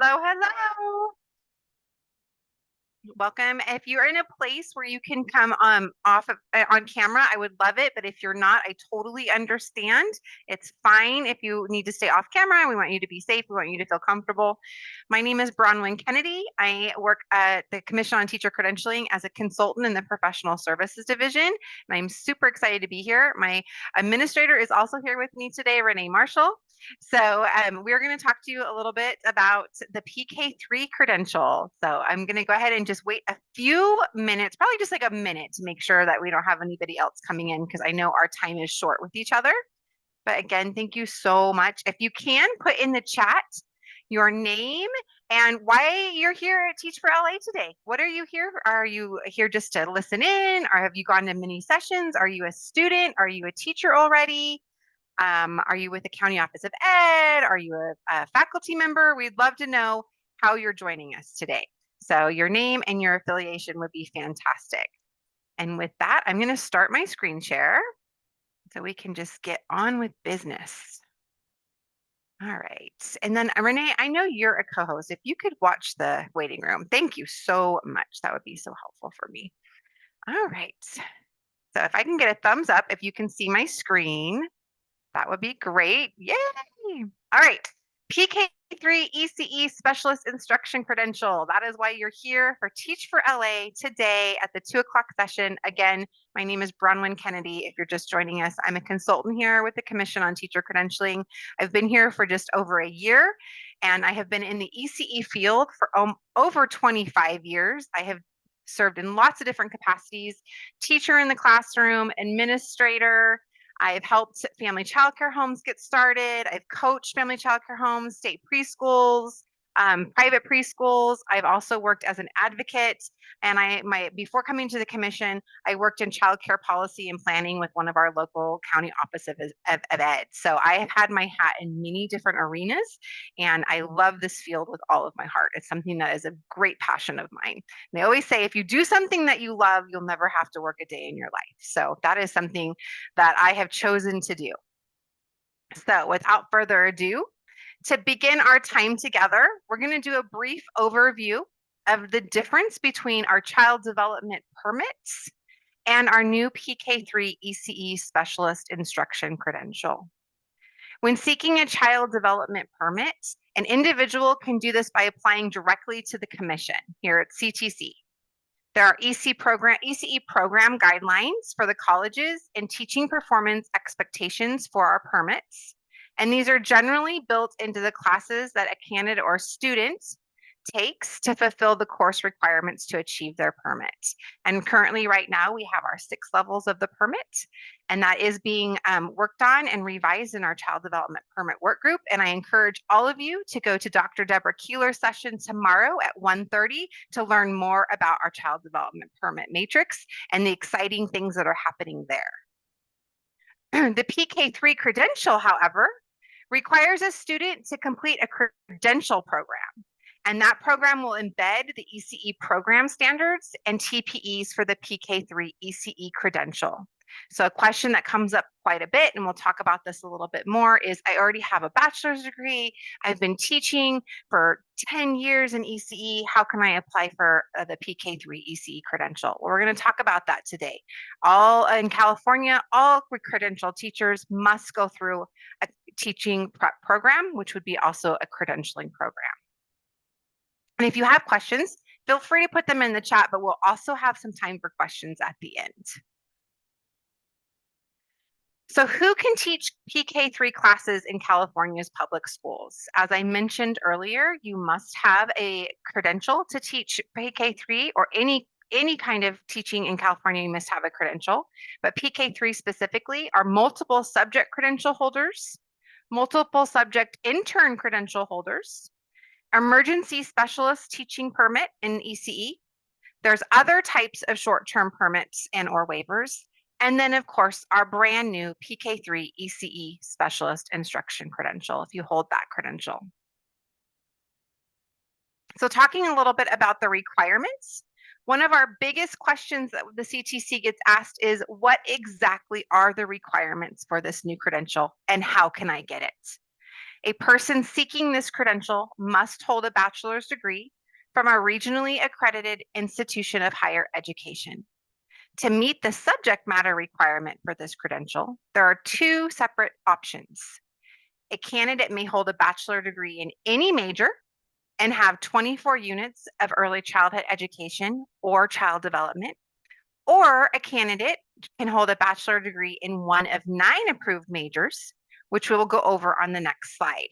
Hello, hello. Welcome. If you're in a place where you can come off of on camera, I would love it. But if you're not, I totally understand. It's fine if you need to stay off camera. We want you to be safe. We want you to feel comfortable. My name is Bronwyn Kennedy. I work at the Commission on Teacher Credentialing as a consultant in the Professional Services Division. And I'm super excited to be here. My administrator is also here with me today, Renee Marshall. So we're going to talk to you a little bit about the PK-3 credential. So I'm going to go ahead and just wait a few minutes, probably just like a minute, to make sure that we don't have anybody else coming in, because I know our time is short with each other. But again, thank you so much. If you can, put in the chat your name and why you're here at Teach for LA today. What are you here? Are you here just to listen in? Or have you gone to many sessions? Are you a student? Are you a teacher already? Are you with the County Office of Ed? Are you a faculty member? We'd love to know how you're joining us today. So your name and your affiliation would be fantastic. And with that, I'm going to start my screen share so we can just get on with business. All right. And then Renee, I know you're a co-host. If you could watch the waiting room, thank you so much. That would be so helpful for me. All right. So if I can get a thumbs up, if you can see my screen, that would be great. Yay. All right. PK-3 ECE Specialist Instruction Credential. That is why you're here for Teach for LA today at the 2 o'clock session. Again, my name is Bronwyn Kennedy. If you're just joining us, I'm a consultant here with the Commission on Teacher Credentialing. I've been here for just over a year, and I have been in the ECE field for over 25 years. I have served in lots of different capacities: teacher in the classroom, administrator. I've helped family childcare homes get started. I've coached family childcare homes, state preschools, private preschools. I've also worked as an advocate. And before coming to the commission, I worked in childcare policy and planning with one of our local county office of ed. So I have had my hat in many different arenas, and I love this field with all of my heart. It's something that is a great passion of mine. And they always say, if you do something that you love, you'll never have to work a day in your life. So that is something that I have chosen to do. So without further ado, to begin our time together, we're going to do a brief overview of the difference between our child development permits and our new PK-3 ECE Specialist Instruction Credential. When seeking a child development permit, an individual can do this by applying directly to the commission here at CTC. There are ECE program guidelines for the colleges and teaching performance expectations for our permits. And these are generally built into the classes that a candidate or student takes to fulfill the course requirements to achieve their permit. And currently right now we have our 6 levels of the permit, and that is being worked on and revised in our child development permit work group. And I encourage all of you to go to Dr. Debra Keeler's session tomorrow at 1:30 to learn more about our child development permit matrix and the exciting things that are happening there. The PK-3 credential, however, requires a student to complete a credential program. And that program will embed the ECE program standards and TPEs for the PK-3 ECE credential. So a question that comes up quite a bit, and we'll talk about this a little bit more, is I already have a bachelor's degree. I've been teaching for 10 years in ECE. How can I apply for the PK-3 ECE credential? Well, we're going to talk about that today. All in California, all credentialed teachers must go through a teaching prep program, which would be also a credentialing program. And if you have questions, feel free to put them in the chat, but we'll also have some time for questions at the end. So who can teach PK-3 classes in California's public schools? As I mentioned earlier, you must have a credential to teach PK-3, or any kind of teaching in California, you must have a credential. But PK-3 specifically are multiple subject credential holders, multiple subject intern credential holders, emergency specialist teaching permit in ECE. There's other types of short-term permits and or waivers. And then of course, our brand new PK-3 ECE specialist instruction credential, if you hold that credential. So talking a little bit about the requirements, one of our biggest questions that the CTC gets asked is, what exactly are the requirements for this new credential and how can I get it? A person seeking this credential must hold a bachelor's degree from a regionally accredited institution of higher education. To meet the subject matter requirement for this credential, there are two separate options. A candidate may hold a bachelor degree in any major and have 24 units of early childhood education or child development, or a candidate can hold a bachelor degree in one of 9 approved majors, which we will go over on the next slide.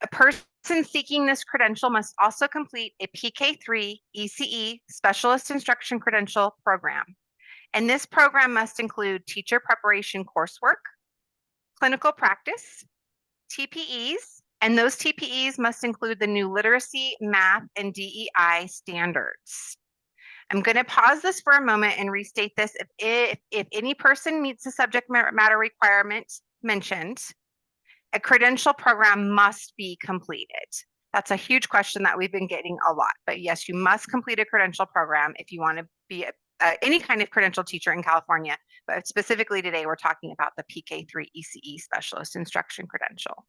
A person seeking this credential must also complete a PK-3 ECE Specialist Instruction Credential program. And this program must include teacher preparation coursework, clinical practice, TPEs, and those TPEs must include the new literacy, math, and DEI standards. I'm going to pause this for a moment and restate this. If any person meets the subject matter requirement mentioned, a credential program must be completed. That's a huge question that we've been getting a lot. But yes, you must complete a credential program if you want to be any kind of credential teacher in California. But specifically today, we're talking about the PK-3 ECE Specialist Instruction Credential.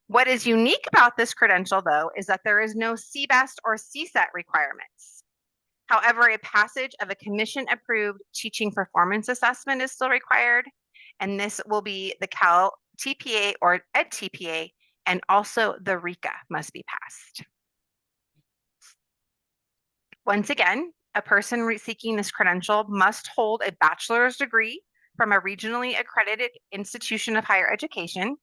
What is unique about this credential, though, is that there is no CBEST or CSET requirements. However, a passage of a commission-approved teaching performance assessment is still required, and this will be the Cal TPA or Ed TPA, and also the RECA must be passed. Once again, a person seeking this credential must hold a bachelor's degree from a regionally accredited institution of higher education.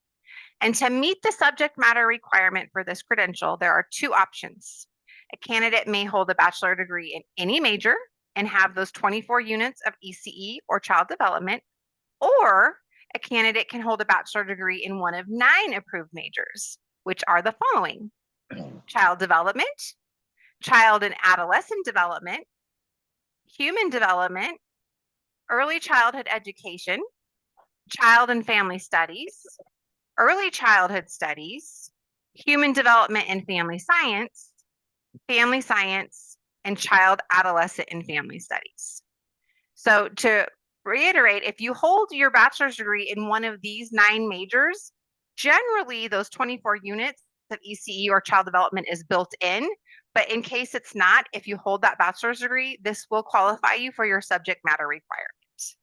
And to meet the subject matter requirement for this credential, there are two options. A candidate may hold a bachelor degree in any major and have those 24 units of ECE or child development, or a candidate can hold a bachelor degree in one of 9 approved majors, which are the following: child development, child and adolescent development, human development, early childhood education, child and family studies, early childhood studies, human development and family science, and child, adolescent, and family studies. So to reiterate, if you hold your bachelor's degree in one of these 9 majors, generally those 24 units of ECE or child development is built in. But in case it's not, if you hold that bachelor's degree, this will qualify you for your subject matter requirements.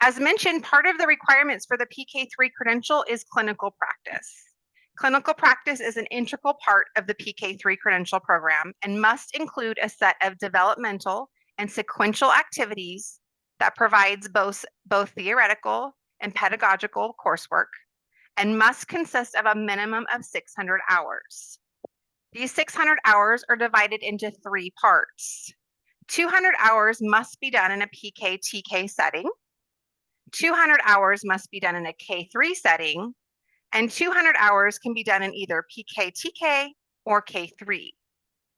As mentioned, part of the requirements for the PK-3 credential is clinical practice. Clinical practice is an integral part of the PK-3 credential program and must include a set of developmental and sequential activities that provides both theoretical and pedagogical coursework, and must consist of a minimum of 600 hours. These 600 hours are divided into 3 parts. 200 hours must be done in a PK-TK setting, 200 hours must be done in a K3 setting, and 200 hours can be done in either PK-TK or K3.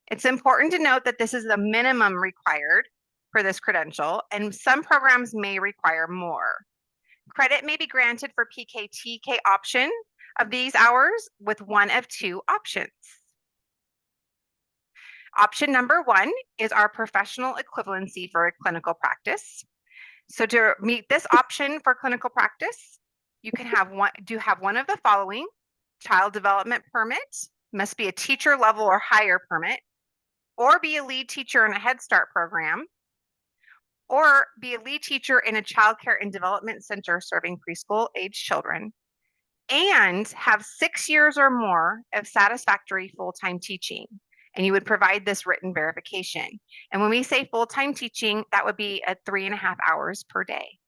It's important to note that this is the minimum required for this credential, and some programs may require more. Credit may be granted for PK-TK option of these hours with one of 2 options. Option number 1 is our professional equivalency for a clinical practice. So to meet this option for clinical practice, you can have one of the following: child development permit, must be a teacher level or higher permit, or be a lead teacher in a Head Start program, or be a lead teacher in a child care and development center serving preschool age children, and have 6 years or more of satisfactory full-time teaching. And you would provide this written verification. And when we say full-time teaching, that would be at 3.5 hours per day.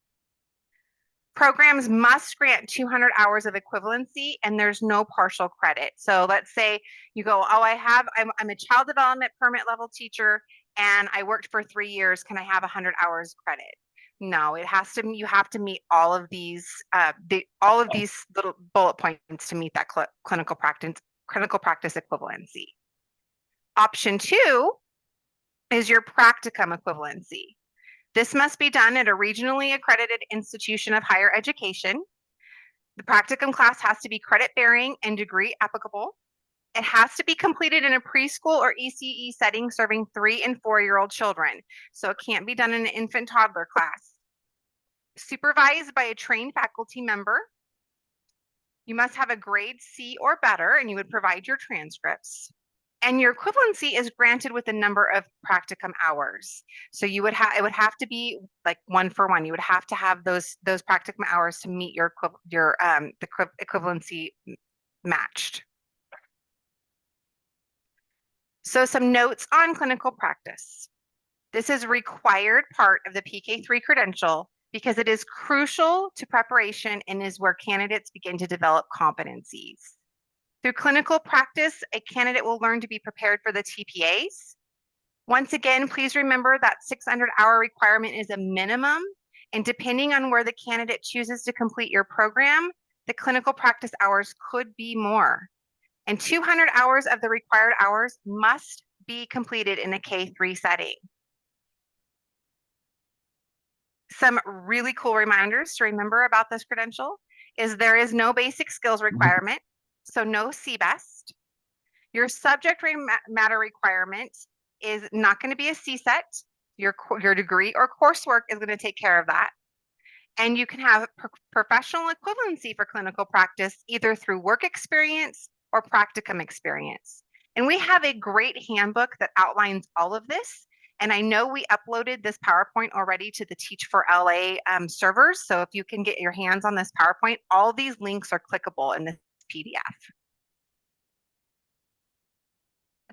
Programs must grant 200 hours of equivalency, and there's no partial credit. So let's say you go, oh, I'm a child development permit level teacher, and I worked for 3 years. Can I have 100 hours credit? No, you have to meet all of these little bullet points to meet that clinical practice equivalency. Option 2 is your practicum equivalency. This must be done at a regionally accredited institution of higher education. The practicum class has to be credit bearing and degree applicable. It has to be completed in a preschool or ECE setting serving 3- and 4-year-old children. So it can't be done in an infant toddler class. Supervised by a trained faculty member You must have a grade C or better, and you would provide your transcripts. And your equivalency is granted with the number of practicum hours. So you would have, it would have to be like 1-for-1. You would have to have those practicum hours to meet your equivalency matched. So some notes on clinical practice. This is a required part of the PK-3 credential because it is crucial to preparation and is where candidates begin to develop competencies. Through clinical practice, a candidate will learn to be prepared for the TPAs. Once again, please remember that 600-hour requirement is a minimum, and depending on where the candidate chooses to complete your program, the clinical practice hours could be more. And 200 hours of the required hours must be completed in a K-3 setting. Some really cool reminders to remember about this credential is there is no basic skills requirement, so no CBEST. Your subject matter requirement is not going to be a CSET. Your degree or coursework is going to take care of that. And you can have professional equivalency for clinical practice either through work experience or practicum experience. And we have a great handbook that outlines all of this. And I know we uploaded this PowerPoint already to the Teach for LA servers. So if you can get your hands on this PowerPoint, all these links are clickable in this PDF.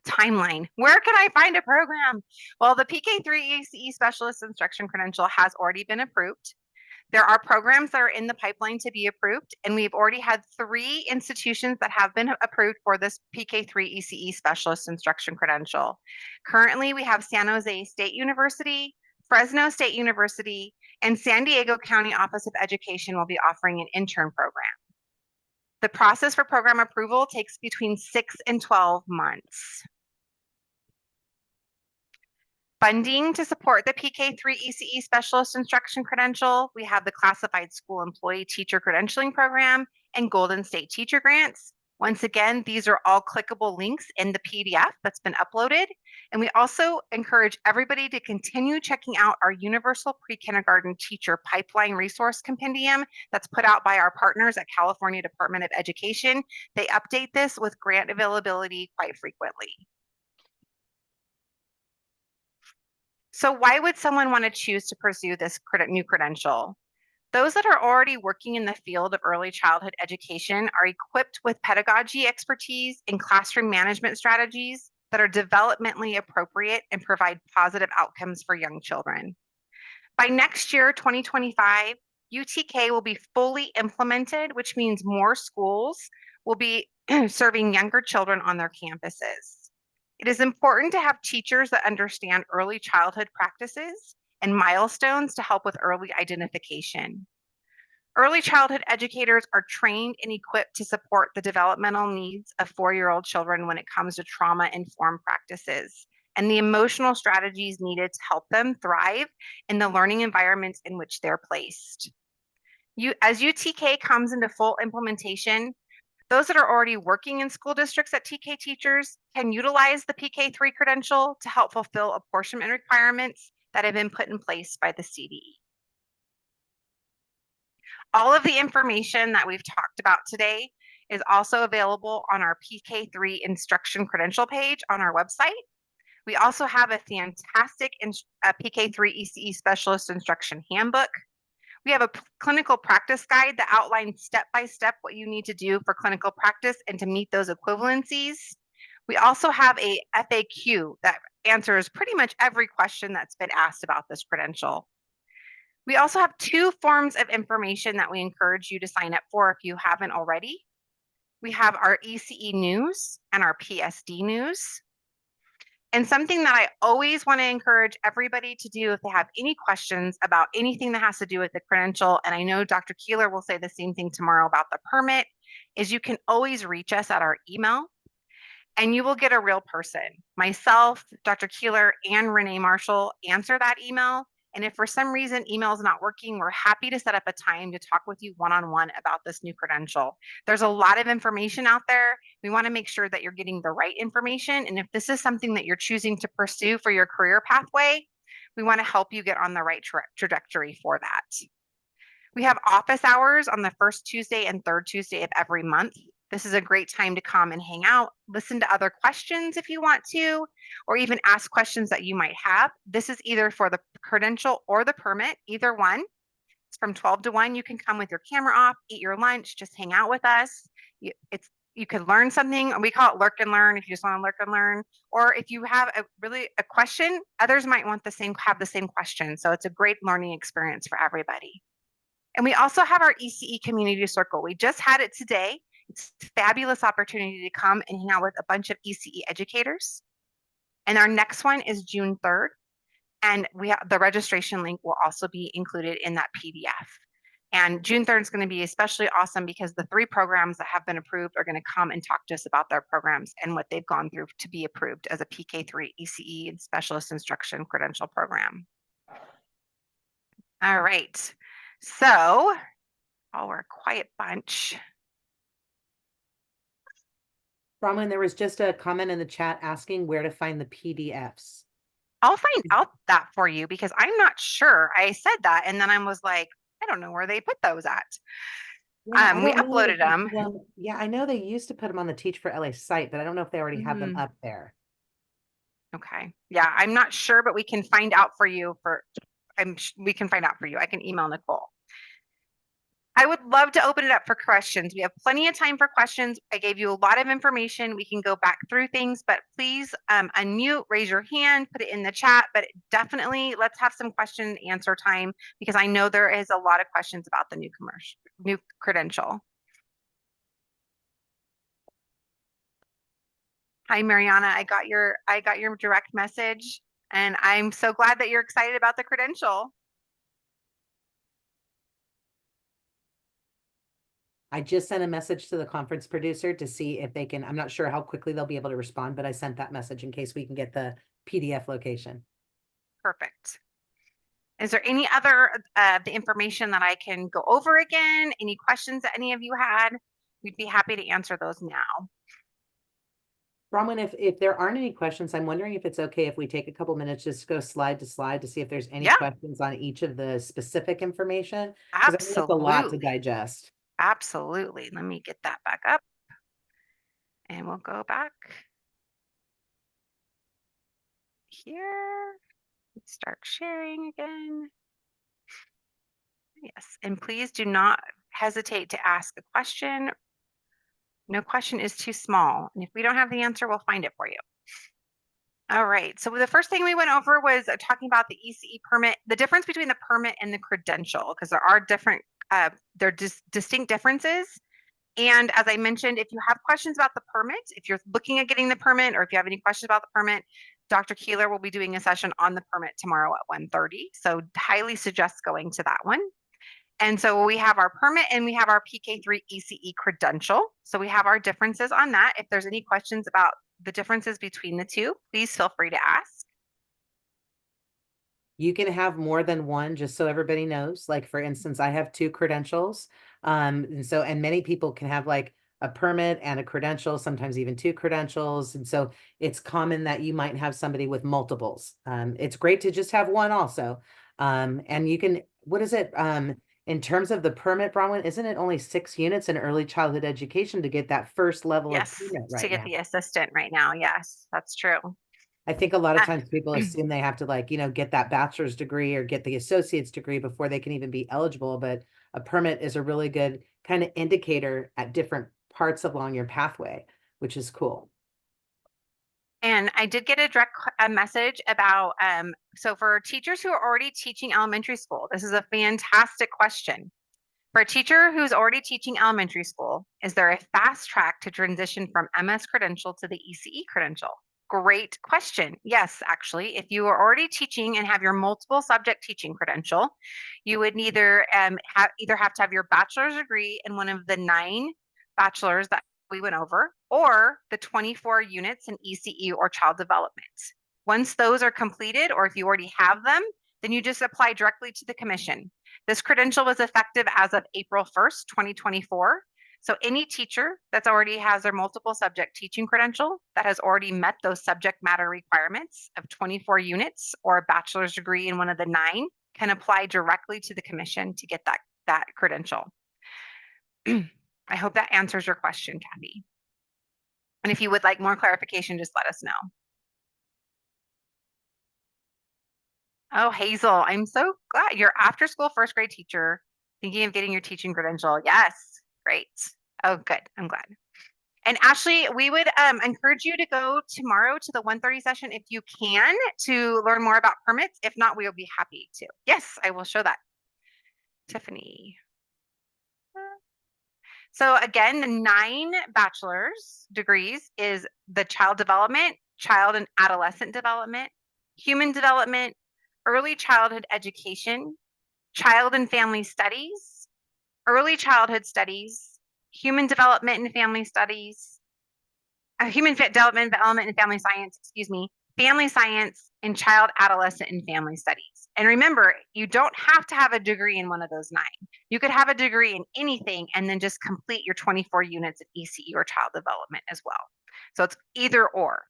Timeline. Where can I find a program? Well, the PK-3 ECE Specialist Instruction Credential has already been approved. There are programs that are in the pipeline to be approved, and we've already had 3 institutions that have been approved for this PK-3 ECE Specialist Instruction Credential. Currently, we have San Jose State University, Fresno State University, and San Diego County Office of Education will be offering an intern program. The process for program approval takes between 6 and 12 months. Funding to support the PK-3 ECE Specialist Instruction Credential, we have the Classified School Employee Teacher Credentialing Program and Golden State Teacher Grants. Once again, these are all clickable links in the PDF that's been uploaded. And we also encourage everybody to continue checking out our Universal Pre-Kindergarten Teacher Pipeline Resource Compendium that's put out by our partners at California Department of Education. They update this with grant availability quite frequently. So why would someone want to choose to pursue this new credential? Those that are already working in the field of early childhood education are equipped with pedagogy expertise and classroom management strategies that are developmentally appropriate and provide positive outcomes for young children. By next year, 2025, UTK will be fully implemented, which means more schools will be serving younger children on their campuses. It is important to have teachers that understand early childhood practices and milestones to help with early identification. Early childhood educators are trained and equipped to support the developmental needs of 4-year-old children when it comes to trauma-informed practices and the emotional strategies needed to help them thrive in the learning environments in which they're placed. As UTK comes into full implementation, those that are already working in school districts at TK teachers can utilize the PK-3 credential to help fulfill apportionment requirements that have been put in place by the CDE. All of the information that we've talked about today is also available on our PK-3 instruction credential page on our website. We also have a fantastic PK-3 ECE Specialist Instruction Handbook. We have a clinical practice guide that outlines step-by-step what you need to do for clinical practice and to meet those equivalencies. We also have a FAQ that answers pretty much every question that's been asked about this credential. We also have 2 forms of information that we encourage you to sign up for if you haven't already. We have our ECE news and our PSD news. And something that I always want to encourage everybody to do if they have any questions about anything that has to do with the credential, and I know Dr. Keeler will say the same thing tomorrow about the permit, is you can always reach us at our email and you will get a real person. Myself, Dr. Keeler, and Renee Marshall answer that email. And if for some reason email is not working, we're happy to set up a time to talk with you one-on-one about this new credential. There's a lot of information out there. We want to make sure that you're getting the right information. And if this is something that you're choosing to pursue for your career pathway, we want to help you get on the right trajectory for that. We have office hours on the first Tuesday and third Tuesday of every month. This is a great time to come and hang out, listen to other questions if you want to, or even ask questions that you might have. This is either for the credential or the permit, either one. It's from 12 to 1. You can come with your camera off, eat your lunch, just hang out with us. You could learn something. We call it lurk and learn if you just want to lurk and learn. Or if you have a question, others might have the same question. So it's a great learning experience for everybody. And we also have our ECE community circle. We just had it today. It's a fabulous opportunity to come and hang out with a bunch of ECE educators. And our next one is June 3rd. And the registration link will also be included in that PDF. And June 3rd is going to be especially awesome because the 3 programs that have been approved are going to come and talk to us about their programs and what they've gone through to be approved as a PK-3 ECE and specialist instruction credential program. All right. So, we're a quiet bunch. Bronwyn, there was just a comment in the chat asking where to find the PDFs. I'll find out that for you because I'm not sure. I said that and then I was like, I don't know where they put those at. Yeah, We uploaded them. Yeah, I know they used to put them on the Teach for LA site, but I don't know if they already have them up there. Okay. Yeah, I'm not sure, but we can find out for you we can find out for you. I can email Nicole. I would love to open it up for questions. We have plenty of time for questions. I gave you a lot of information. We can go back through things, but please unmute, raise your hand, put it in the chat, but definitely let's have some question and answer time because I know there is a lot of questions about the new credential. Hi, Mariana. I got your direct message and I'm so glad that you're excited about the credential. I just sent a message to the conference producer to see if they can, I'm not sure how quickly they'll be able to respond, but I sent that message in case we can get the PDF location. Perfect. Is there any other the information that I can go over again? Any questions that any of you had? We'd be happy to answer those now. Bronwyn, if there aren't any questions, I'm wondering if it's okay if we take a couple minutes just to go slide to slide to see if there's any questions on each of the specific information. Because I know it's a lot to digest. Absolutely. Let me get that back up. And we'll go back here. Start sharing again. Yes, and please do not hesitate to ask a question. No question is too small. And if we don't have the answer, we'll find it for you. All right, so the first thing we went over was talking about the ECE permit, the difference between the permit and the credential, because there are distinct differences. And as I mentioned, if you have questions about the permit, if you're looking at getting the permit, or if you have any questions about the permit, Dr. Keeler will be doing a session on the permit tomorrow at 1:30. So highly suggest going to that one. And so we have our permit and we have our PK-3 ECE credential. So we have our differences on that. If there's any questions about the differences between the two, please feel free to ask. You can have more than one, just so everybody knows. Like, for instance, I have 2 credentials. And many people can have like a permit and a credential, sometimes even 2 credentials. And so it's common that you might have somebody with multiples. It's great to just have one also. And you can, what is it? In terms of the permit, Bronwyn, isn't it only 6 units in early childhood education to get that first level of permit right now? To get the assistant right now. Yes, that's true. I think a lot of times people assume they have to get that bachelor's degree or get the associate's degree before they can even be eligible. But a permit is a really good kind of indicator at different parts along your pathway, which is cool. And I did get a direct message about, so for teachers who are already teaching elementary school, this is a fantastic question. For a teacher who's already teaching elementary school, is there a fast track to transition from MS credential to the ECE credential? Great question. Yes, actually, if you are already teaching and have your multiple subject teaching credential, you would either have to have your bachelor's degree in one of the 9 bachelors that we went over, or the 24 units in ECE or child development. Once those are completed, or if you already have them, then you just apply directly to the commission. This credential was effective as of April 1st, 2024. So any teacher that's already has their multiple subject teaching credential that has already met those subject matter requirements of 24 units or a bachelor's degree in one of the 9 can apply directly to the commission to get that that credential. I hope that answers your question, Kathy. And if you would like more clarification, just let us know. Oh, Hazel, I'm so glad you're after school first grade teacher thinking of getting your teaching credential. Yes, great. Oh, good. I'm glad. And Ashley, we would encourage you to go tomorrow to the 1:30 session if you can to learn more about permits. If not, we'll be happy to. Yes, I will show that. Tiffany. So again, the 9 bachelor's degrees is the child development, child and adolescent development, human development, early childhood education, child and family studies, early childhood studies, human development and family studies, development and family science, excuse me, family science, and child, adolescent, and family studies. And remember, you don't have to have a degree in one of those 9. You could have a degree in anything and then just complete your 24 units of ECE or child development as well. So it's either or.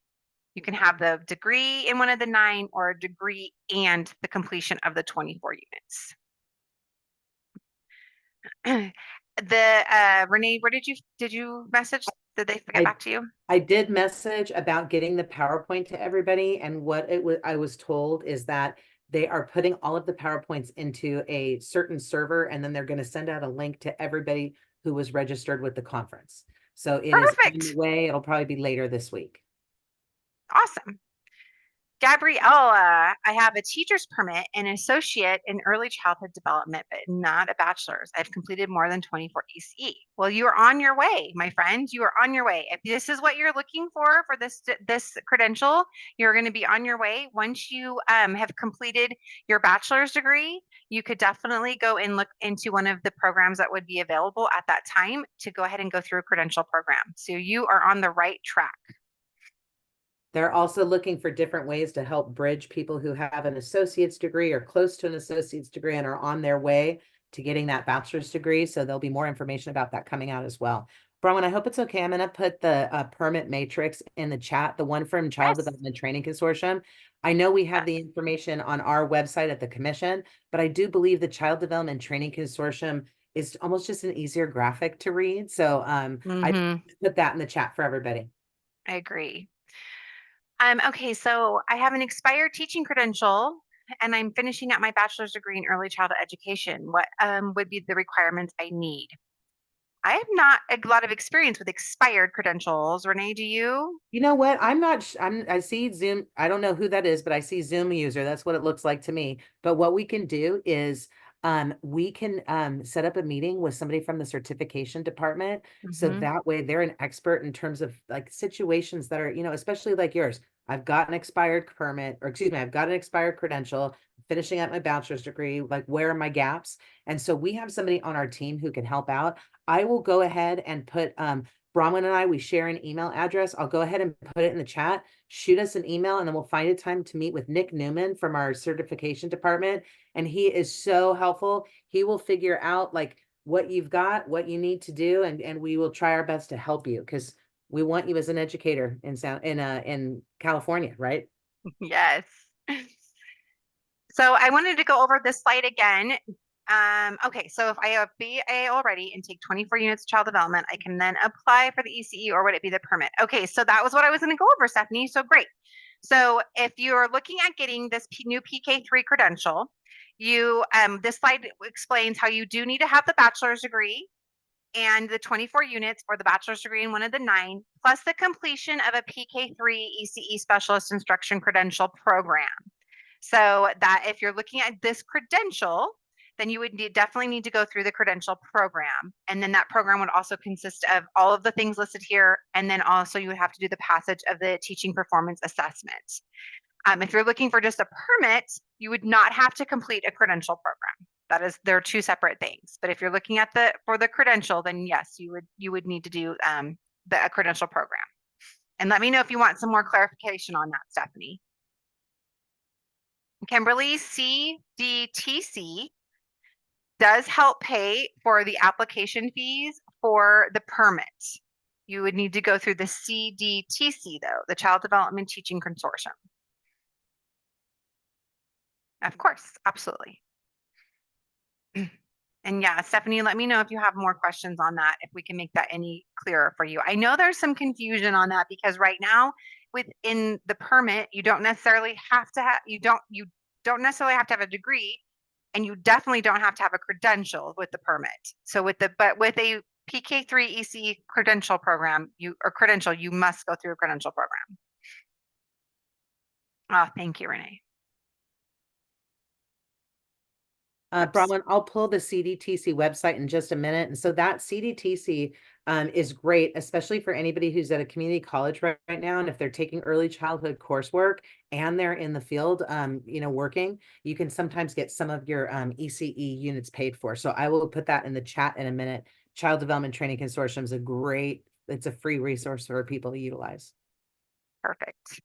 You can have the degree in one of the 9 or a degree and the completion of the 24 units. Renee, where did you message? Did they get back to you? I did message about getting the PowerPoint to everybody, and what I was told is that they are putting all of the PowerPoints into a certain server, and then they're going to send out a link to everybody who was registered with the conference. So it is on the Perfect. way. It'll probably be later this week. Awesome. Gabriella, I have a teacher's permit, an associate in early childhood development, but not a bachelor's. I've completed more than 24 ECE. Well, you are on your way, my friend. You are on your way. If this is what you're looking for this credential, you're going to be on your way. Once you have completed your bachelor's degree, you could definitely go and look into one of the programs that would be available at that time to go ahead and go through a credential program. So you are on the right track. They're also looking for different ways to help bridge people who have an associate's degree or close to an associate's degree and are on their way to getting that bachelor's degree. So there'll be more information about that coming out as well. Bronwyn, I hope it's okay. I'm going to put the permit matrix in the chat, the one from Child Yes. Development Training Consortium. I know we have the information on our website at the commission, but I do believe the Child Development Training Consortium is almost just an easier graphic to read. So I put that in the chat for everybody. I agree. Okay, so I have an expired teaching credential and I'm finishing up my bachelor's degree in early childhood education. What would be the requirements I need? I have not a lot of experience with expired credentials. Renee, do you? You know what? I see Zoom. I don't know who that is, but I see Zoom user. That's what it looks like to me. But what we can do is we can set up a meeting with somebody from the certification department. So that way they're an expert in terms of like situations that are, especially like yours. I've got an expired permit, or excuse me, I've got an expired credential, finishing up my bachelor's degree. Like, where are my gaps? And so we have somebody on our team who can help out. I will go ahead and put Bronwyn and I, we share an email address. I'll go ahead and put it in the chat. Shoot us an email, and then we'll find a time to meet with Nick Newman from our certification department. And he is so helpful. He will figure out like what you've got, what you need to do, and we will try our best to help you, because we want you as an educator in California, right? Yes. So I wanted to go over this slide again. Okay, so if I have BA already and take 24 units of child development, I can then apply for the ECE, or would it be the permit? Okay, so that was what I was going to go over, Stephanie. So great. So if you're looking at getting this new PK-3 credential, this slide explains how you do need to have the bachelor's degree and the 24 units or the bachelor's degree in one of the 9, plus the completion of a PK-3 ECE specialist instruction credential program. So that if you're looking at this credential, then you would definitely need to go through the credential program. And then that program would also consist of all of the things listed here. And then also you would have to do the passage of the teaching performance assessment. If you're looking for just a permit, you would not have to complete a credential program. They're 2 separate things. But if you're looking at for the credential, then yes, you would need to do a credential program. And let me know if you want some more clarification on that, Stephanie. Kimberly, CDTC does help pay for the application fees for the permit. You would need to go through the CDTC though, the Child Development Teaching Consortium. Of course, absolutely. And yeah, Stephanie, let me know if you have more questions on that, if we can make that any clearer for you. I know there's some confusion on that because right now within the permit, you don't necessarily have to have, you don't necessarily have to have a degree, and you definitely don't have to have a credential with the permit. So but with a PK-3 ECE credential program, you must go through a credential program. Oh, thank you, Renee. Oops. Bronwyn, I'll pull the CDTC website in just a minute. And so that CDTC is great, especially for anybody who's at a community college right now. And if they're taking early childhood coursework and they're in the field, working, you can sometimes get some of your ECE units paid for. So I will put that in the chat in a minute. Child Development Training Consortium is it's a free resource for people to utilize. Perfect.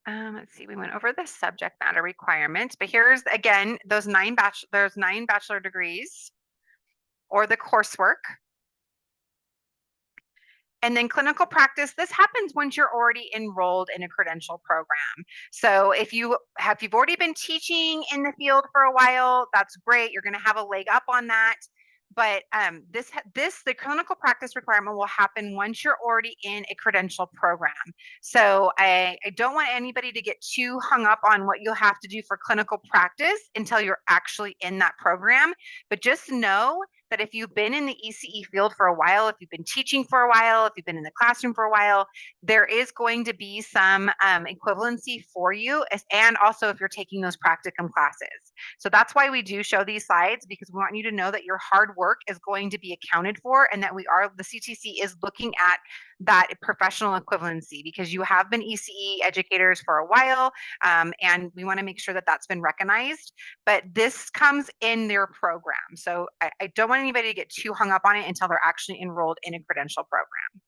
Let's see, we went over the subject matter requirements, but here's again those nine bachelor degrees or the coursework. And then clinical practice, this happens once you're already enrolled in a credential program. So if you've already been teaching in the field for a while, that's great. You're going to have a leg up on that. But the clinical practice requirement will happen once you're already in a credential program. So I don't want anybody to get too hung up on what you'll have to do for clinical practice until you're actually in that program. But just know that if you've been in the ECE field for a while, if you've been teaching for a while, if you've been in the classroom for a while, there is going to be some equivalency for you, and also if you're taking those practicum classes. So that's why we do show these slides, because we want you to know that your hard work is going to be accounted for, and that the CTC is looking at that professional equivalency, because you have been ECE educators for a while, and we want to make sure that that's been recognized. But this comes in their program. So I don't want anybody to get too hung up on it until they're actually enrolled in a credential program.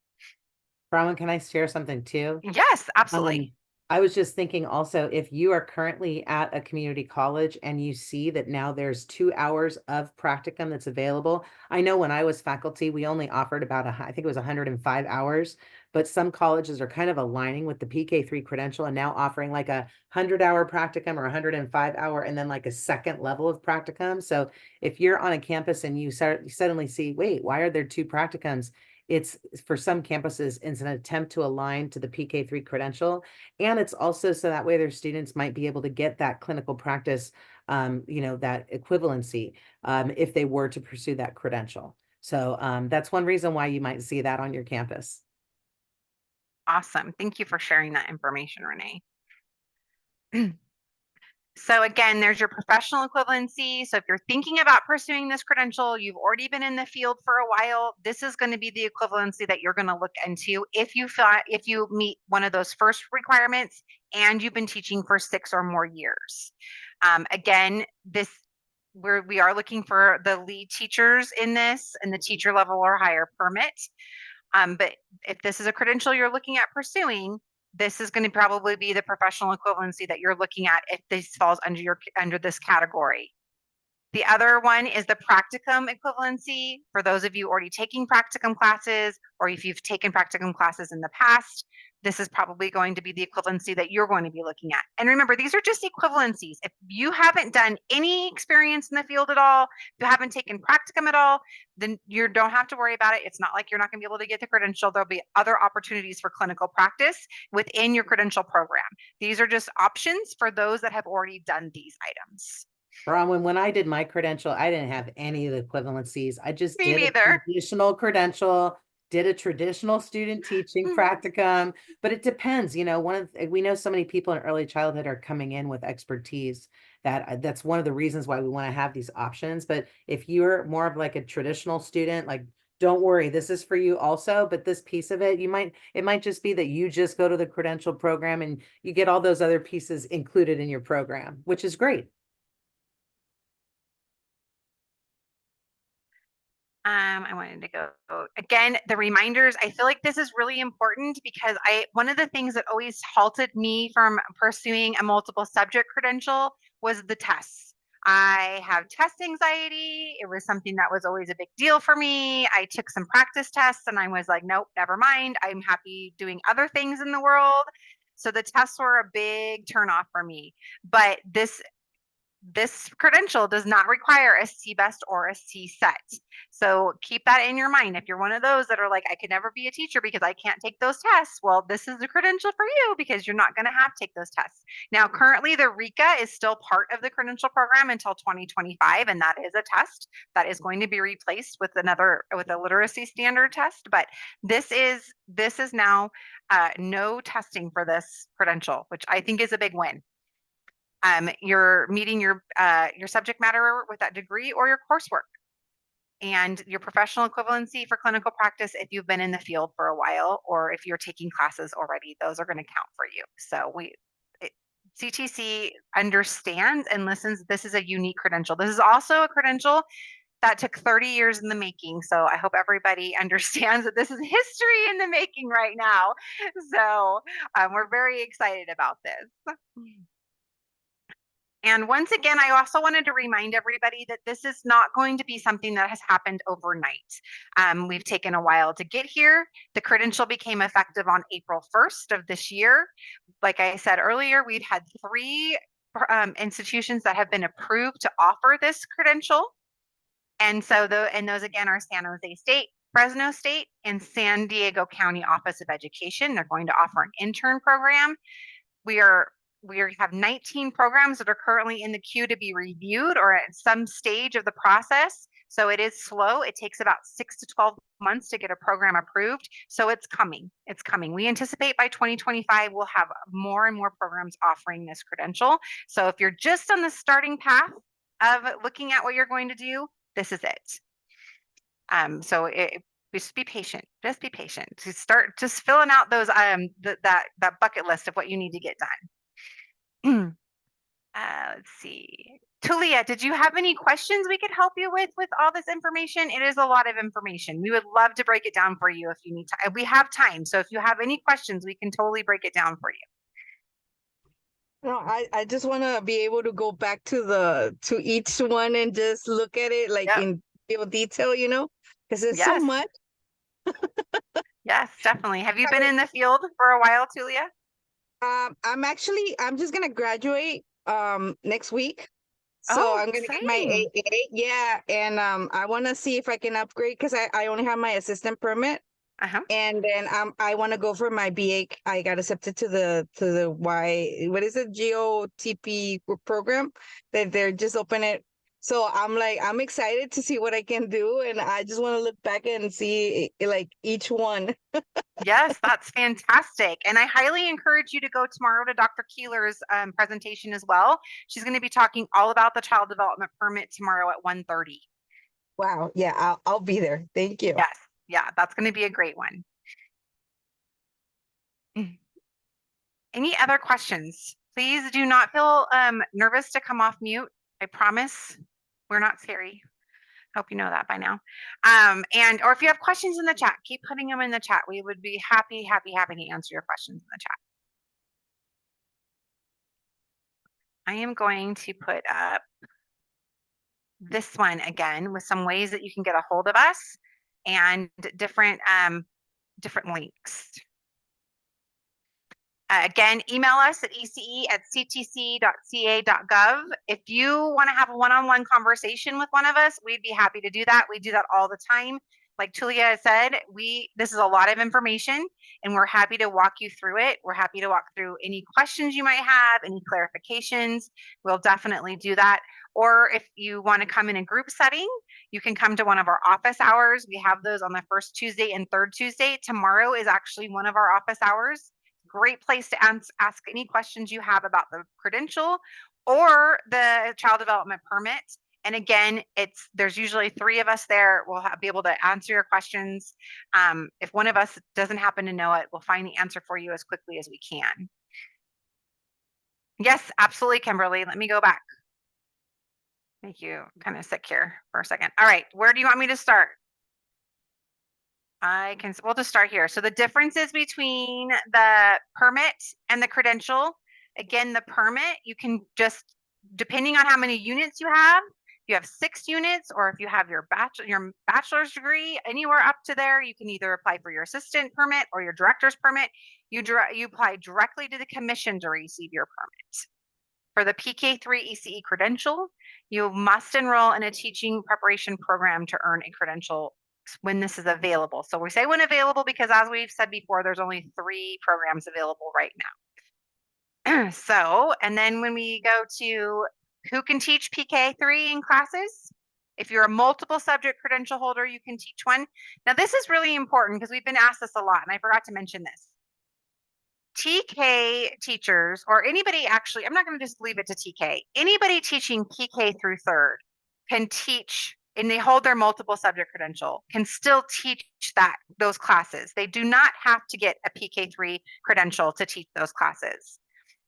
Bronwyn, can I share something too? Yes, absolutely. I was just thinking also, if you are currently at a community college and you see that now there's 2 hours of practicum that's available. I know when I was faculty, we only offered about, I think it was 105 hours, but some colleges are kind of aligning with the PK-3 credential and now offering like a 100-hour practicum or 105-hour and then like a second level of practicum. So if you're on a campus and you suddenly see, wait, why are there two practicums? It's for some campuses, it's an attempt to align to the PK-3 credential. And it's also so that way their students might be able to get that clinical practice, that equivalency if they were to pursue that credential. So that's one reason why you might see that on your campus. Awesome. Thank you for sharing that information, Renee. So again, there's your professional equivalency. So if you're thinking about pursuing this credential, you've already been in the field for a while, this is going to be the equivalency that you're going to look into if you meet one of those first requirements and you've been teaching for 6 or more years. Again, we are looking for the lead teachers in this and the teacher level or higher permit. But if this is a credential you're looking at pursuing, this is going to probably be the professional equivalency that you're looking at if this falls under this category. The other one is the practicum equivalency. For those of you already taking practicum classes, or if you've taken practicum classes in the past, this is probably going to be the equivalency that you're going to be looking at. And remember, these are just equivalencies. If you haven't done any experience in the field at all, if you haven't taken practicum at all, then you don't have to worry about it. It's not like you're not going to be able to get the credential. There'll be other opportunities for clinical practice within your credential program. These are just options for those that have already done these items. Bronwyn, when I did my credential, I didn't have any of the equivalencies. I just Me did a neither. traditional credential, did a traditional student teaching practicum, but it depends. We know so many people in early childhood are coming in with expertise that's one of the reasons why we want to have these options. But if you're more of like a traditional student, like, don't worry, this is for you also. But this piece of it, it might just be that you just go to the credential program and you get all those other pieces included in your program, which is great. I wanted to go again, the reminders. I feel like this is really important because one of the things that always halted me from pursuing a multiple subject credential was the tests. I have test anxiety. It was something that was always a big deal for me. I took some practice tests and I was like, nope, never mind. I'm happy doing other things in the world. So the tests were a big turnoff for me. But this credential does not require a CBEST or a CSET. So keep that in your mind. If you're one of those that are like, I could never be a teacher because I can't take those tests, well, this is the credential for you because you're not going to have to take those tests. Now, currently, the RECA is still part of the credential program until 2025, and that is a test that is going to be replaced with a literacy standard test. But this is now no testing for this credential, which I think is a big win. You're meeting your subject matter with that degree or your coursework, and your professional equivalency for clinical practice if you've been in the field for a while or if you're taking classes already. Those are going to count for you. So CTC understands and listens. This is a unique credential. This is also a credential that took 30 years in the making. So I hope everybody understands that this is history in the making right now. So we're very excited about this. And once again, I also wanted to remind everybody that this is not going to be something that has happened overnight. We've taken a while to get here. The credential became effective on April 1st of this year. Like I said earlier, we've had 3 institutions that have been approved to offer this credential. And so those again are San Jose State, Fresno State, and San Diego County Office of Education. They're going to offer an intern program. We have 19 programs that are currently in the queue to be reviewed or at some stage of the process. So it is slow. It takes about 6 to 12 months to get a program approved. So it's coming. It's coming. We anticipate by 2025, we'll have more and more programs offering this credential. So if you're just on the starting path of looking at what you're going to do, this is it. Just be patient. Just be patient. To start just filling out those that bucket list of what you need to get done. Let's see. Tulia, did you have any questions we could help you with all this information? It is a lot of information. We would love to break it down for you if you need time. We have time. So if you have any questions, we can totally break it down for you. No, I just want to be able to go back to each one and just look at it like in real detail, because there's so much. Yes, definitely. Have you been in the field for a while, Tulia? I'm just gonna graduate next week. So I'm gonna get my AA. Yeah, and I want to see if I can upgrade because I only have my assistant permit. And then I want to go for my BA. I got accepted to the what is it, GOTP program that they're just open it. So I'm excited to see what I can do, and I just want to look back and see like each one. Yes, that's fantastic. And I highly encourage you to go tomorrow to Dr. Keeler's presentation as well. She's going to be talking all about the child development permit tomorrow at 1:30. Wow. Yeah, I'll be there. Thank you. Yes. Yeah, that's going to be a great one. Any other questions? Please do not feel nervous to come off mute. I promise we're not scary. Hope you know that by now. Or if you have questions in the chat, keep putting them in the chat. We would be happy to answer your questions in the chat. I am going to put up this one again with some ways that you can get a hold of us and different links. Again, email us at ece@ctc.ca.gov. If you want to have a one-on-one conversation with one of us, we'd be happy to do that. We do that all the time. Like Tulia said, this is a lot of information and we're happy to walk you through it. We're happy to walk through any questions you might have, any clarifications. We'll definitely do that. Or if you want to come in a group setting, you can come to one of our office hours. We have those on the first Tuesday and third Tuesday. Tomorrow is actually one of our office hours. Great place to ask any questions you have about the credential or the child development permit. And again, there's usually 3 of us there. We'll be able to answer your questions. If one of us doesn't happen to know it, we'll find the answer for you as quickly as we can. Yes, absolutely, Kimberly. Let me go back. Make you kind of sick here for a second. All right, where do you want me to start? We'll just start here. So the differences between the permit and the credential, again, the permit, you can just, depending on how many units you have, if you have 6 units, or if you have your bachelor's degree, anywhere up to there, you can either apply for your assistant permit or your director's permit. You apply directly to the commission to receive your permit. For the PK-3 ECE credential, you must enroll in a teaching preparation program to earn a credential when this is available. So we say when available because, as we've said before, there's only 3 programs available right now. So, and then when we go to who can teach PK-3 in classes, if you're a multiple subject credential holder, you can teach one. Now, this is really important because we've been asked this a lot, and I forgot to mention this. TK teachers, or anybody actually, I'm not going to just leave it to TK. Anybody teaching PK through 3rd can teach, and they hold their multiple subject credential, can still teach those classes. They do not have to get a PK-3 credential to teach those classes.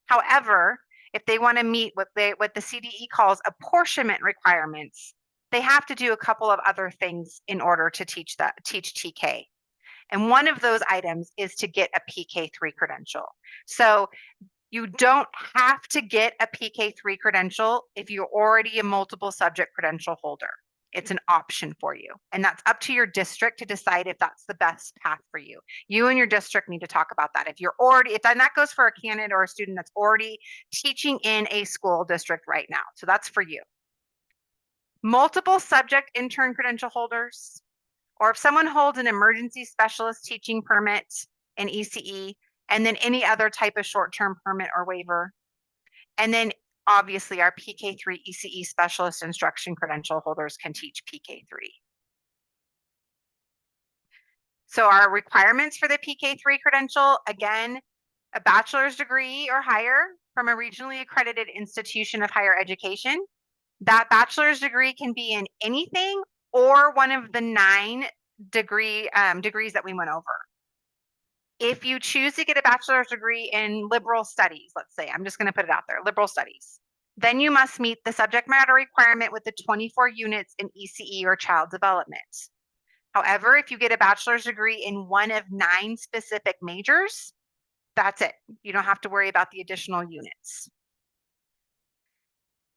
However, if they want to meet what the CDE calls apportionment requirements, they have to do a couple of other things in order to teach TK. And one of those items is to get a PK-3 credential. So you don't have to get a PK-3 credential if you're already a multiple subject credential holder. It's an option for you. And that's up to your district to decide if that's the best path for you. You and your district need to talk about that. If that goes for a candidate or a student that's already teaching in a school district right now. So that's for you. Multiple subject intern credential holders, or if someone holds an emergency specialist teaching permit in ECE, and then any other type of short-term permit or waiver. And then obviously our PK-3 ECE specialist instruction credential holders can teach PK-3. So our requirements for the PK-3 credential, again, a bachelor's degree or higher from a regionally accredited institution of higher education. That bachelor's degree can be in anything or one of the 9 degrees that we went over. If you choose to get a bachelor's degree in liberal studies, let's say, I'm just going to put it out there, liberal studies, then you must meet the subject matter requirement with the 24 units in ECE or child development. However, if you get a bachelor's degree in one of 9 specific majors, that's it. You don't have to worry about the additional units.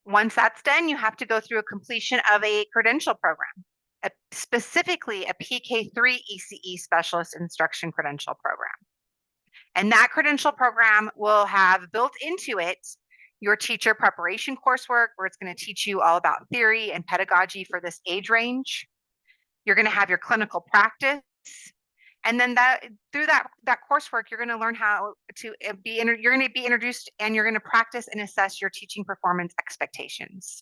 Once that's done, you have to go through a completion of a credential program, specifically a PK-3 ECE specialist instruction credential program. And that credential program will have built into it your teacher preparation coursework, where it's going to teach you all about theory and pedagogy for this age range. You're going to have your clinical practice. And then through that coursework, you're going to learn how to you're going to be introduced, and you're going to practice and assess your teaching performance expectations.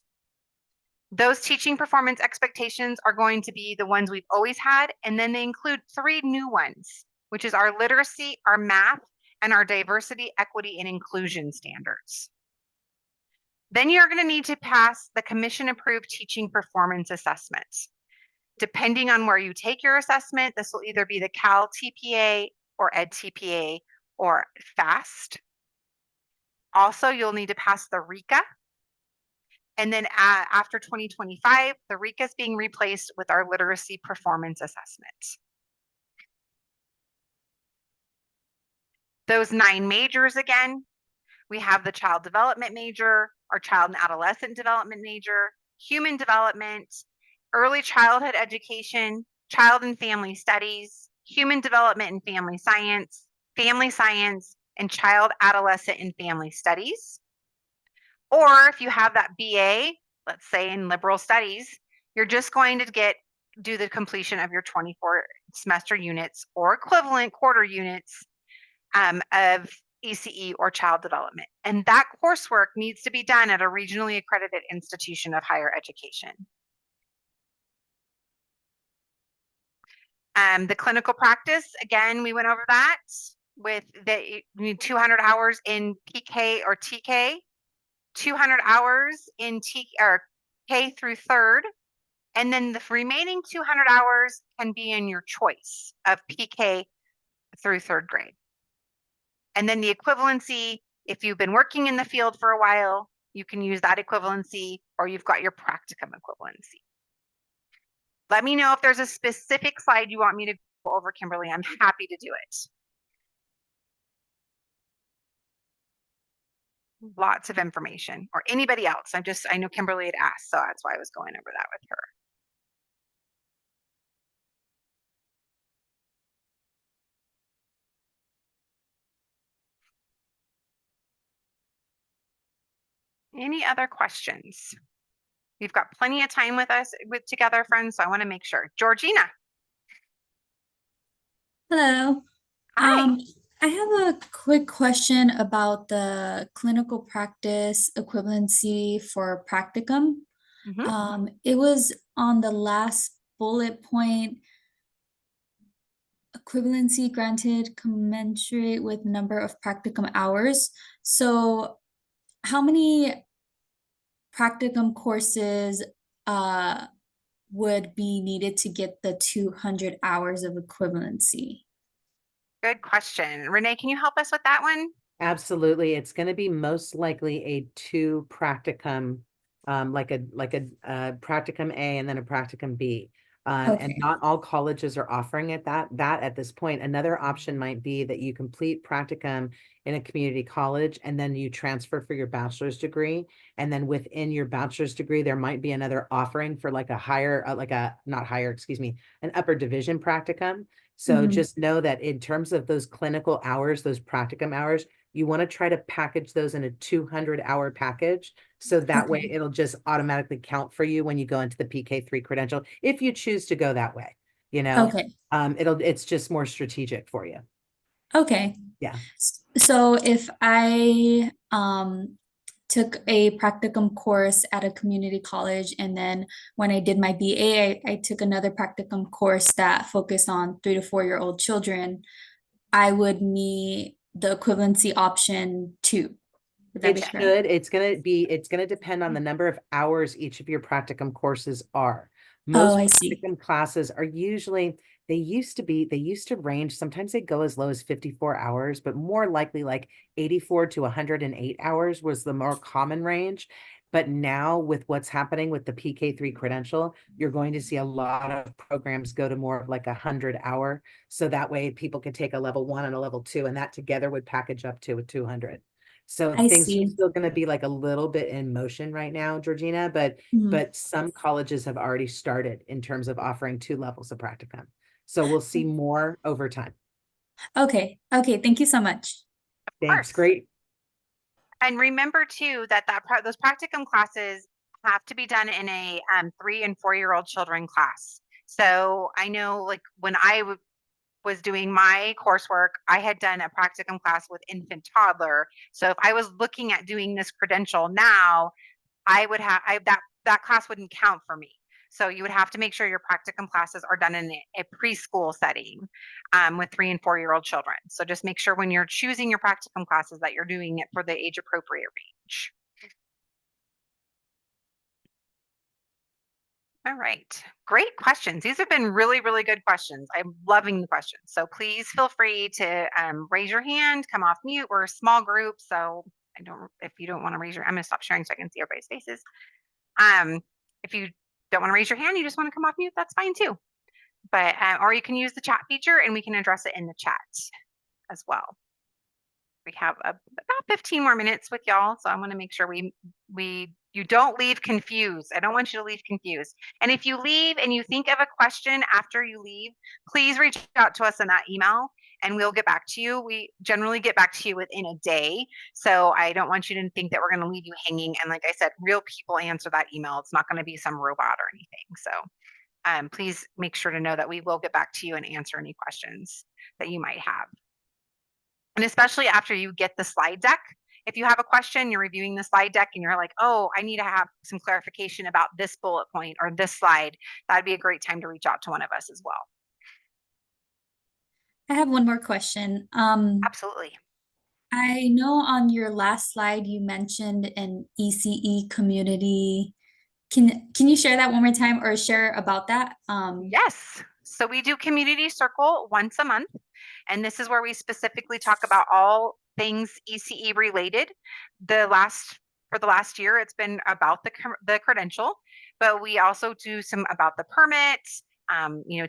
Those teaching performance expectations are going to be the ones we've always had, and then they include 3 new ones, which is our literacy, our math, and our diversity, equity, and inclusion standards. Then you're going to need to pass the commission-approved teaching performance assessments. Depending on where you take your assessment, this will either be the Cal TPA or Ed TPA or FAST. Also, you'll need to pass the RECA. And then after 2025, the RECA is being replaced with our literacy performance assessment. Those 9 majors again, we have the child development major, our child and adolescent development major, human development, early childhood education, child and family studies, human development and family science, and child, adolescent, and family studies. Or if you have that BA, let's say in liberal studies, you're just going to do the completion of your 24 semester units or equivalent quarter units of ECE or child development. And that coursework needs to be done at a regionally accredited institution of higher education. The clinical practice, again, we went over that with you need 200 hours in PK or TK, 200 hours in K through 3rd, and then the remaining 200 hours can be in your choice of PK through 3rd grade. And then the equivalency, if you've been working in the field for a while, you can use that equivalency, or you've got your practicum equivalency. Let me know if there's a specific slide you want me to go over, Kimberly. I'm happy to do it. Lots of information, or anybody else. I know Kimberly had asked, so that's why I was going over that with her. Any other questions? We've got plenty of time with us together, friends, so I want to make sure. Georgina. Hello. Hi. I have a quick question about the clinical practice equivalency for practicum. It was on the last bullet point, equivalency granted commensurate with number of practicum hours. So how many practicum courses would be needed to get the 200 hours of equivalency? Good question. Renee, can you help us with that one? Absolutely. It's going to be most likely a 2 practicum, like a practicum A and then a practicum B. And Okay. not all colleges are offering it that at this point. Another option might be that you complete practicum in a community college and then you transfer for your bachelor's degree. And then within your bachelor's degree, there might be another offering for like a higher, an upper division practicum. So just know that in terms of those clinical hours, those practicum hours, you want to try to package those in a 200-hour package. So that way it'll just automatically count for you when you go into the PK-3 credential, if you choose to go that way, you know. Okay. It's just more strategic for you. Okay. Yeah. So if I took a practicum course at a community college, and then when I did my BA, I took another practicum course that focused on 3 to 4-year-old children, I would need the equivalency option 2. Would that It be should. correct? It's gonna depend on the number of hours each of your practicum courses are. Oh, Most I see. practicum classes are usually, they used to range, sometimes they go as low as 54 hours, but more likely like 84 to 108 hours was the more common range. But now with what's happening with the PK-3 credential, you're going to see a lot of programs go to more of like 100-hour. So that way people can take a level 1 and a level 2, and that together would package up to a 200. So I things are see. still going to be like a little bit in motion right now, Georgina, but some colleges have already started in terms of offering 2 levels of practicum. So we'll see more over time. Okay. Okay. Thank you so much. Thanks. Great. And remember too that those practicum classes have to be done in a 3 and 4-year-old children class. So I know, like when I was doing my coursework, I had done a practicum class with infant toddler. So if I was looking at doing this credential now, I would have that class wouldn't count for me. So you would have to make sure your practicum classes are done in a preschool setting with 3 and 4-year-old children. So just make sure when you're choosing your practicum classes that you're doing it for the age appropriate range. All right, great questions. These have been really, really good questions. I'm loving the questions. So please feel free to raise your hand, come off mute. We're a small group, so if you don't want to raise your, I'm gonna stop sharing so I can see everybody's faces. If you don't want to raise your hand, you just want to come off mute, that's fine too. But or you can use the chat feature and we can address it in the chat as well. We have about 15 more minutes with y'all, so I want to make sure you don't leave confused. I don't want you to leave confused. And if you leave and you think of a question after you leave, please reach out to us in that email and we'll get back to you. We generally get back to you within a day. So I don't want you to think that we're going to leave you hanging. And like I said, real people answer that email. It's not going to be some robot or anything. So please make sure to know that we will get back to you and answer any questions that you might have. And especially after you get the slide deck, if you have a question, you're reviewing the slide deck and you're like, oh, I need to have some clarification about this bullet point or this slide, that'd be a great time to reach out to one of us as well. I have one more question. Absolutely. I know on your last slide you mentioned an ECE community. Can you share that one more time or share about that? Yes. So we do Community Circle once a month. And this is where we specifically talk about all things ECE related. For the last year, it's been about the credential, but we also do some about the permits.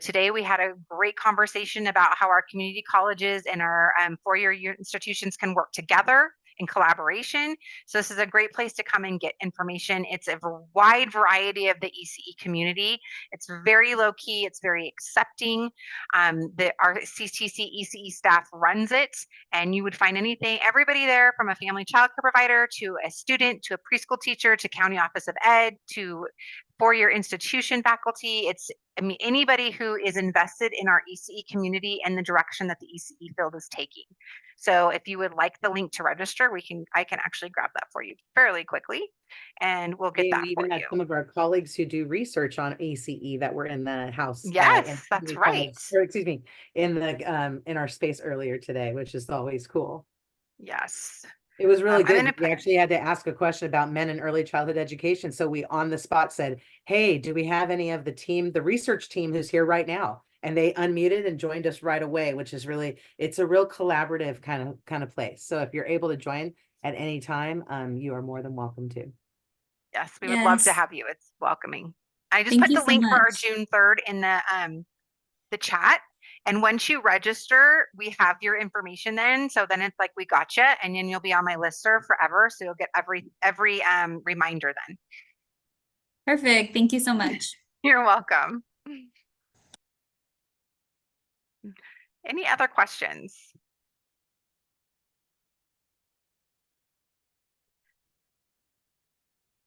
Today we had a great conversation about how our community colleges and our 4-year institutions can work together in collaboration. So this is a great place to come and get information. It's a wide variety of the ECE community. It's very low key. It's very accepting. Our CTC ECE staff runs it, and you would find everybody there, from a family child care provider to a student to a preschool teacher to county office of ed to four-year institution faculty. Anybody who is invested in our ECE community and the direction that the ECE field is taking. So if you would like the link to register, I can actually grab that for you fairly quickly, and we'll get that we even for have you. some of our colleagues who do research on ECE that were in the house. Yes, that's right. Or excuse me, in our space earlier today, which is always cool. Yes. It was really good. We actually had to ask a question about men in early childhood education. So we on the spot said, hey, do we have any of the research team who's here right now? And they unmuted and joined us right away, which is it's a real collaborative kind of place. So if you're able to join at any time, you are more than welcome to. Yes, we would love to have you. It's welcoming. I just Thank put you the so link for our much. June 3rd in the chat. And once you register, we have your information then. So then it's like, we got you, and then you'll be on my listserv forever. So you'll get every reminder then. Perfect. Thank you so much. You're welcome. Any other questions?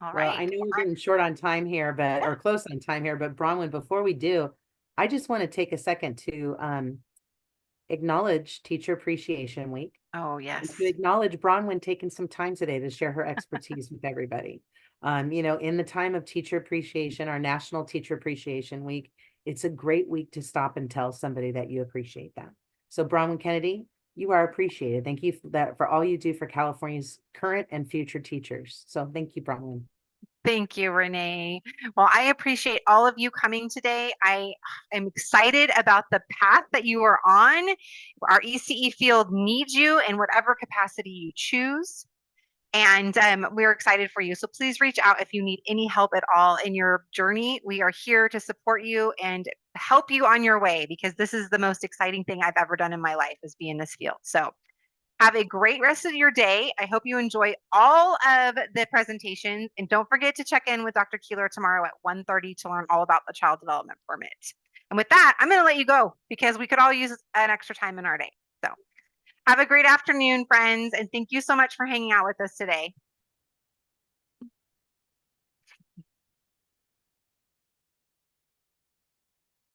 All right. I know we're getting short on time here, or close on time here, but Bronwyn, before we do, I just want to take a second to acknowledge Teacher Appreciation Week. Oh, yes. And to acknowledge Bronwyn taking some time today to share her expertise with everybody. In the time of teacher appreciation, our National Teacher Appreciation Week, it's a great week to stop and tell somebody that you appreciate them. So Bronwyn Kennedy, you are appreciated. Thank you for all you do for California's current and future teachers. So thank you, Bronwyn. Thank you, Renee. Well, I appreciate all of you coming today. I am excited about the path that you are on. Our ECE field needs you in whatever capacity you choose. And we're excited for you. So please reach out if you need any help at all in your journey. We are here to support you and help you on your way, because this is the most exciting thing I've ever done in my life, is be in this field. So have a great rest of your day. I hope you enjoy all of the presentations, and don't forget to check in with Dr. Keeler tomorrow at 1:30 to learn all about the child development permit. And with that, I'm going to let you go, because we could all use an extra time in our day. So have a great afternoon, friends, and thank you so much for hanging out with us today.